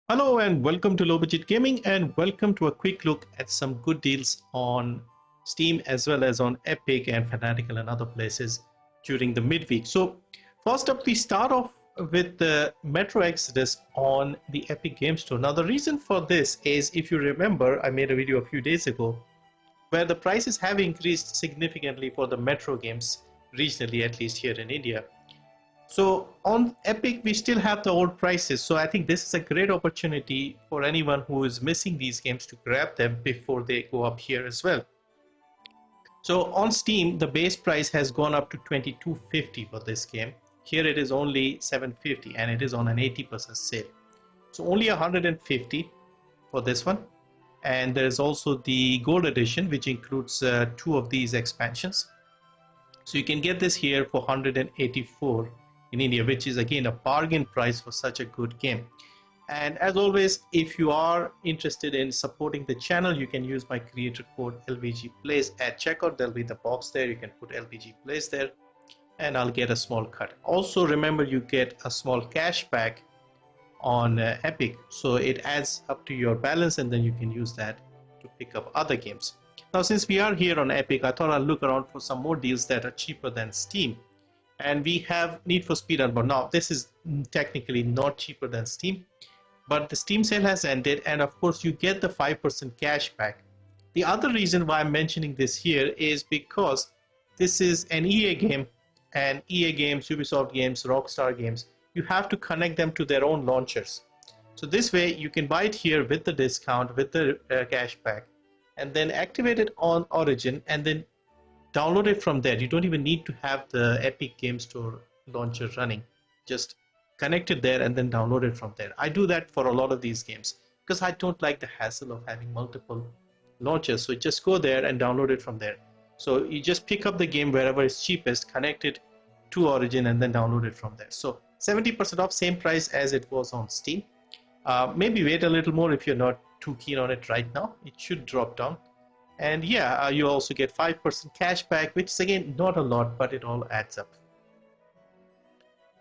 Hello and welcome to Low Budget Gaming, and welcome to a quick look at some good deals on Steam as well as on Epic and Fanatical and other places during the midweek. So first up, we start off with the Metro Exodus on the Epic Game Store. Now the reason for this is, if you remember, I made a video a few days ago where the prices have increased significantly for the Metro games regionally, at least here in India. So on Epic, we still have the old prices. So I think this is a great opportunity for anyone who is missing these games to grab them before they go up here as well. So on Steam, the base price has gone up to 2250 for this game. Here it is only 750 and it is on an 80% sale. So only 150 for this one. And there is also the gold edition, which includes two of these expansions. So you can get this here for 184 in India, which is again a bargain price for such a good game. And as always, if you are interested in supporting the channel, you can use my creator code LVG Plays at checkout. There'll be the box there. You can put LVG Plays there and I'll get a small cut. Also remember, you get a small cash back on Epic, so it adds up to your balance and then you can use that to pick up other games. Now since we are here on Epic, I thought I'll look around for some more deals that are cheaper than Steam. And we have Need for Speed Unbound. Now this is technically not cheaper than Steam, but the Steam sale has ended and of course you get the 5% cash back. The other reason why I'm mentioning this here is because this is an EA game, and EA games, Ubisoft games, Rockstar games, you have to connect them to their own launchers. So this way you can buy it here with the discount, with the cash back, and then activate it on Origin and then download it from there. You don't even need to have the Epic Game Store launcher running. Just connect it there and then download it from there. I do that for a lot of these games because I don't like the hassle of having multiple launchers. So just go there and download it from there. So you just pick up the game wherever it's cheapest, connect it to Origin and then download it from there. So 70% off, same price as it was on Steam. Maybe wait a little more if you're not too keen on it right now. It should drop down. And yeah, you also get 5% cash back, which is again not a lot, but it all adds up.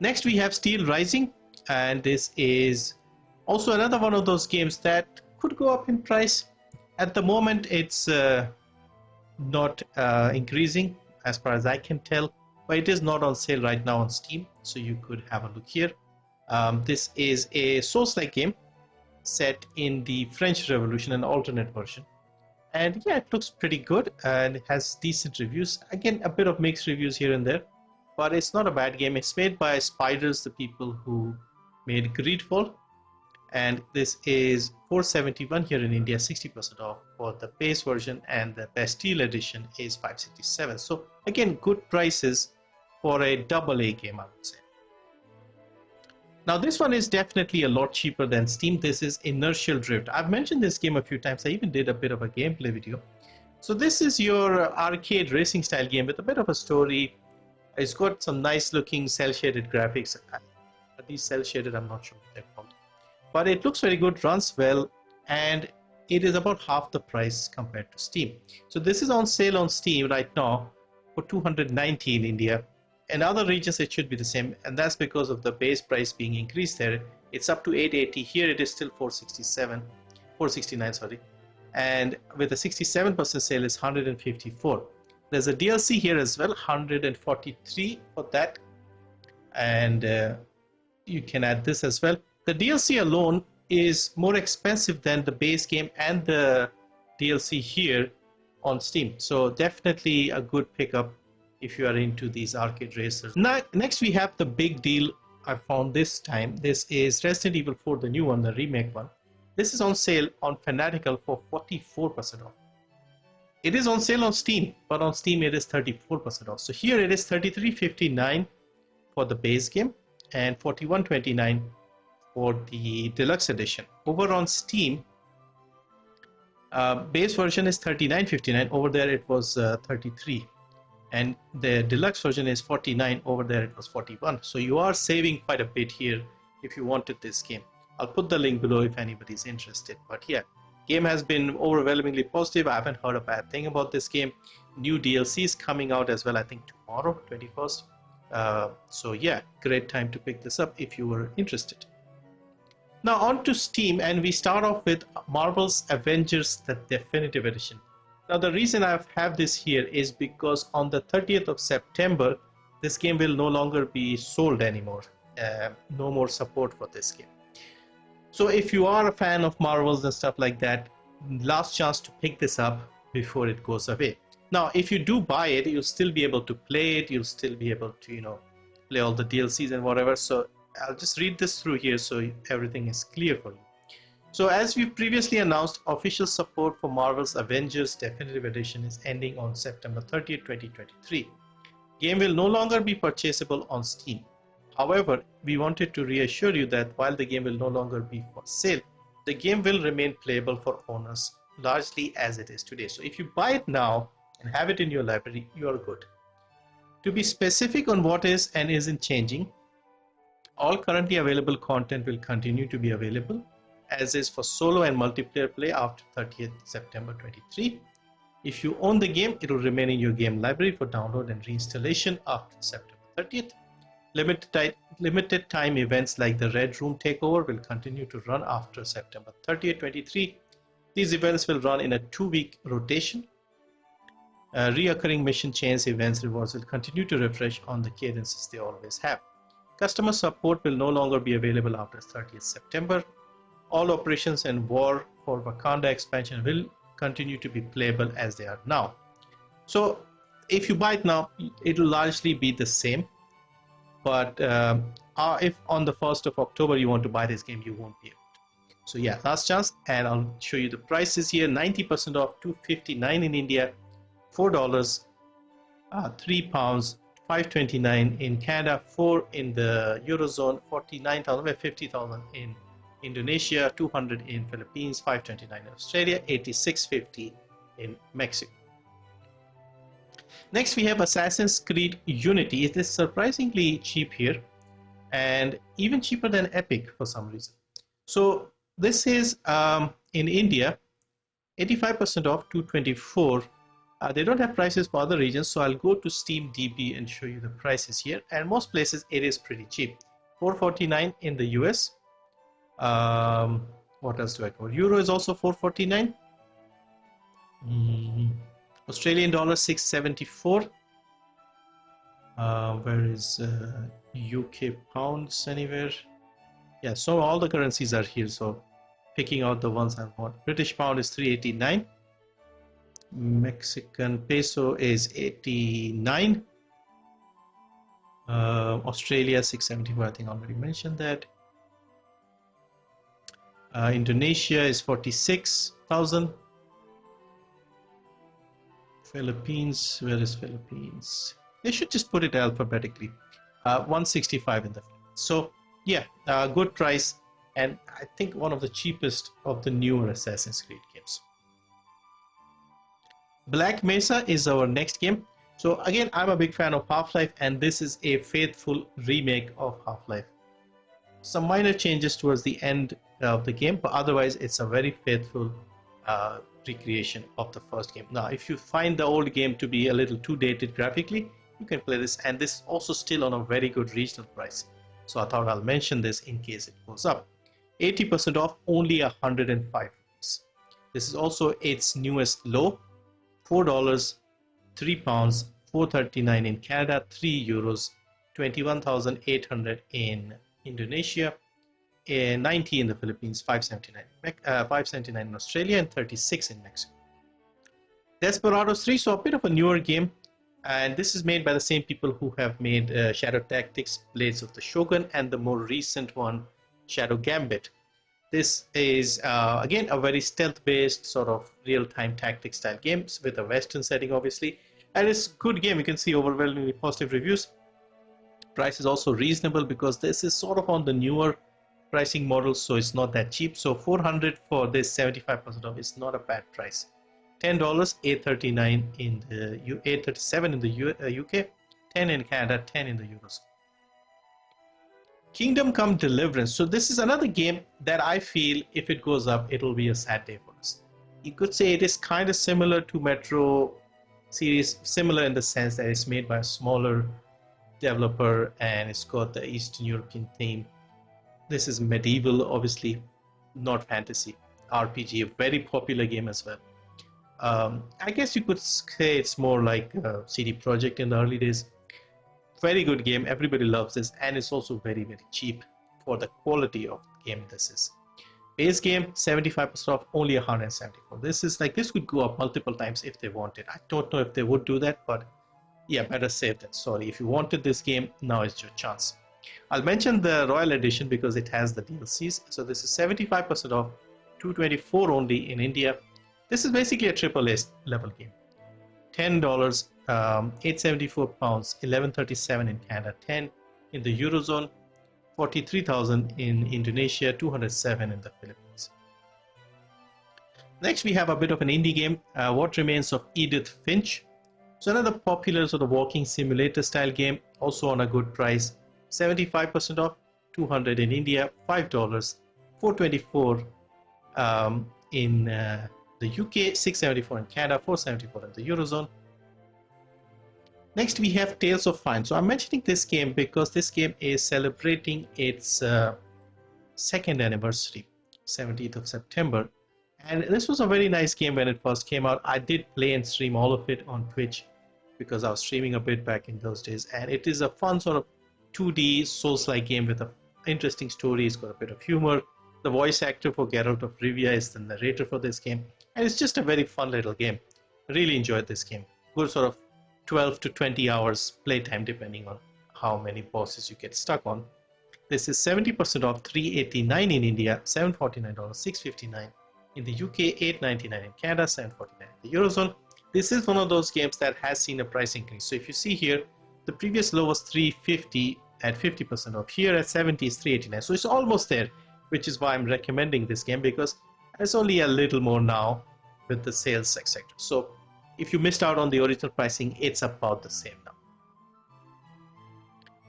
Next we have Steel Rising, and this is also another one of those games that could go up in price. At the moment it's not increasing as far as I can tell, but it is not on sale right now on Steam, so you could have a look here. This is a Souls-like game set in the French Revolution, an alternate version. And yeah, it looks pretty good and it has decent reviews. Again, a bit of mixed reviews here and there, but it's not a bad game. It's made by Spiders, the people who made Greedfall. And this is 471 here in India, 60% off for the base version, and the Bastille edition is 567. So again, good prices for a AA game, I would say. Now this one is definitely a lot cheaper than Steam. This is Inertial Drift. I've mentioned this game a few times. I even did a bit of a gameplay video. So this is your arcade racing style game with a bit of a story. It's got some nice looking cel shaded graphics. Are these cel shaded? I'm not sure what they're called. But it looks very good, runs well, and it is about half the price compared to Steam. So this is on sale on Steam right now for 290 in India. In other regions it should be the same, and that's because of the base price being increased there. It's up to 880. Here it is still 469, sorry. And with a 67% sale is 154. There's a DLC here as well, 143 for that. And you can add this as well. The DLC alone is more expensive than the base game and the DLC here on Steam. So definitely a good pickup if you are into these arcade racers. Next we have the big deal I found this time. This is Resident Evil 4, the new one, the remake one. This is on sale on Fanatical for 44% off. It is on sale on Steam, but on Steam it is 34% off. So here it is 33.59 for the base game and 41.29 for the deluxe edition. Over on Steam, base version is 39.59. Over there it was 33. And the deluxe version is 49. Over there it was 41. So you are saving quite a bit here if you wanted this game. I'll put the link below if anybody's interested. But yeah, game has been overwhelmingly positive. I haven't heard a bad thing about this game. New DLC is coming out as well, I think tomorrow, 21st. So yeah, great time to pick this up if you were interested. Now on to Steam, and we start off with Marvel's Avengers, the Definitive Edition. Now the reason I have this here is because on the 30th of September, this game will no longer be sold anymore. No more support for this game. So if you are a fan of Marvels and stuff like that, last chance to pick this up before it goes away. Now, if you do buy it, you'll still be able to play it. You'll still be able to, play all the DLCs and whatever. So I'll just read this through here so everything is clear for you. So as we previously announced, official support for Marvel's Avengers Definitive Edition is ending on September 30th, 2023. Game will no longer be purchasable on Steam. However, we wanted to reassure you that while the game will no longer be for sale, the game will remain playable for owners largely as it is today. So if you buy it now and have it in your library, you are good. To be specific on what is and isn't changing, all currently available content will continue to be available, as is for solo and multiplayer play after 30th September 23. If you own the game, it will remain in your game library for download and reinstallation after September 30th. Limited time events like the Red Room Takeover will continue to run after September 30th, 23. These events will run in a 2-week rotation. Reoccurring mission chains events rewards will continue to refresh on the cadences they always have. Customer support will no longer be available after 30th September. All operations and war for Wakanda expansion will continue to be playable as they are now. So if you buy it now, it will largely be the same. But if on the 1st of October you want to buy this game, you won't be able to. So yeah, last chance, and I'll show you the prices here. 90% off, $2.59 in India, $4, £3, $5.29 in Canada, 4 in the Eurozone, 49,000, 50,000 in Indonesia, 200 in Philippines, 529 in Australia, 86.50 in Mexico. Next we have Assassin's Creed Unity. It is surprisingly cheap here and even cheaper than Epic for some reason. So this is in India 85% off, 224. They don't have prices for other regions, so I'll go to SteamDB and show you the prices here, and most places it is pretty cheap. 449 in the US. What else do I go? Euro is also 449. Australian dollar 674. Where is UK pounds anywhere? Yeah, so all the currencies are here, so picking out the ones I want. British pound is 389. Mexican peso is 89. Australia 674, I think I already mentioned that. Indonesia is 46,000. Philippines, where is Philippines? They should just put it alphabetically. 165 in the Philippines. So yeah, good price, and I think one of the cheapest of the newer Assassin's Creed games. Black Mesa is our next game. So again, I'm a big fan of Half-Life, and this is a faithful remake of Half-Life. Some minor changes towards the end of the game, but otherwise it's a very faithful recreation of the first game. Now, if you find the old game to be a little too dated graphically, you can play this, and this is also still on a very good regional price. So I thought I'll mention this in case it goes up. 80% off, only 105 rupees. This is also its newest low. $4, £3, $4.39 in Canada, €3, 21,800 in Indonesia, 90 in the Philippines, 579 in Australia, and 36 in Mexico. Desperados 3, so a bit of a newer game, and this is made by the same people who have made Shadow Tactics, Blades of the Shogun, and the more recent one, Shadow Gambit. This is again a very stealth-based sort of real-time tactics style games with a Western setting, obviously, and it's a good game. You can see overwhelmingly positive reviews. Price is also reasonable because this is sort of on the newer pricing model, so it's not that cheap. So 400 for this 75% off is not a bad price. $10, $8.39 in the $8.37 in the UK, 10 in Canada, 10 in the Euros. Kingdom Come Deliverance. So this is another game that I feel if it goes up, it'll be a sad day for us. You could say it is kind of similar to Metro series, similar in the sense that it's made by a smaller developer and it's got the Eastern European theme. This is medieval, obviously, not fantasy. RPG, a very popular game as well. I guess you could say it's more like CD Projekt in the early days. Very good game. Everybody loves this, and it's also very, very cheap for the quality of the game this is. Base game 75% off, only 174. This is like, this could go up multiple times if they wanted. I don't know if they would do that, but yeah, better safe than sorry. If you wanted this game, now is your chance. I'll mention the Royal Edition because it has the DLCs. So this is 75% off, 224 only in India. This is basically a AAA level game. $10, 874 pounds, 1137 in Canada, 10 in the Eurozone, 43,000 in Indonesia, 207 in the Philippines. Next, we have a bit of an indie game, What Remains of Edith Finch. So another popular sort of walking simulator style game, also on a good price, 75% off, 200 in India, $5, 424 in the UK, 674 in Canada, 474 in the Eurozone. Next, we have Tales of Fine. So I'm mentioning this game because this game is celebrating its second anniversary, 17th of September. And this was a very nice game when it first came out. I did play and stream all of it on Twitch because I was streaming a bit back in those days. And it is a fun sort of 2D Souls-like game with an interesting story. It's got a bit of humor. The voice actor for Geralt of Rivia is the narrator for this game. And it's just a very fun little game. Really enjoyed this game. Good sort of 12 to 20 hours playtime depending on how many bosses you get stuck on. This is 70% off, $389 in India, $749, $659 in the UK, $899 in Canada, $749 in the Eurozone. This is one of those games that has seen a price increase. So if you see here, the previous low was $350 at 50% off. Here at 70 is $389. So it's almost there, which is why I'm recommending this game, because it's only a little more now with the sales, etc. So if you missed out on the original pricing, it's about the same now.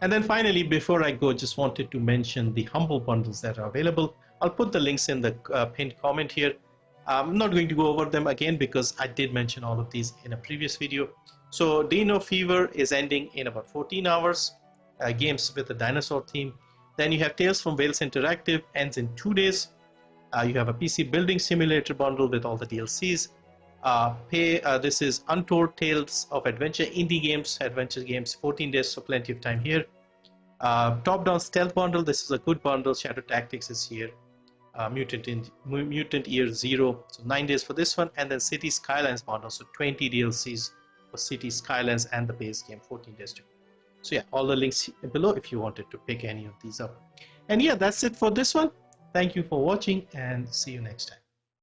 And then finally, before I go, just wanted to mention the Humble bundles that are available. I'll put the links in the pinned comment here. I'm not going to go over them again because I did mention all of these in a previous video. So Dino Fever is ending in about 14 hours. Games with a dinosaur theme. Then you have Tales from Wales Interactive, ends in 2 days. You have a PC building simulator bundle with all the DLCs. This is Untold Tales of Adventure, indie games, adventure games, 14 days, so plenty of time here. Top-down stealth bundle, this is a good bundle. Shadow Tactics is here. Mutant Year Zero, so 9 days for this one. And then City Skylines bundle, so 20 DLCs for City Skylines and the base game, 14 days to go. So yeah, all the links below if you wanted to pick any of these up. And yeah, that's it for this one. Thank you for watching and see you next time.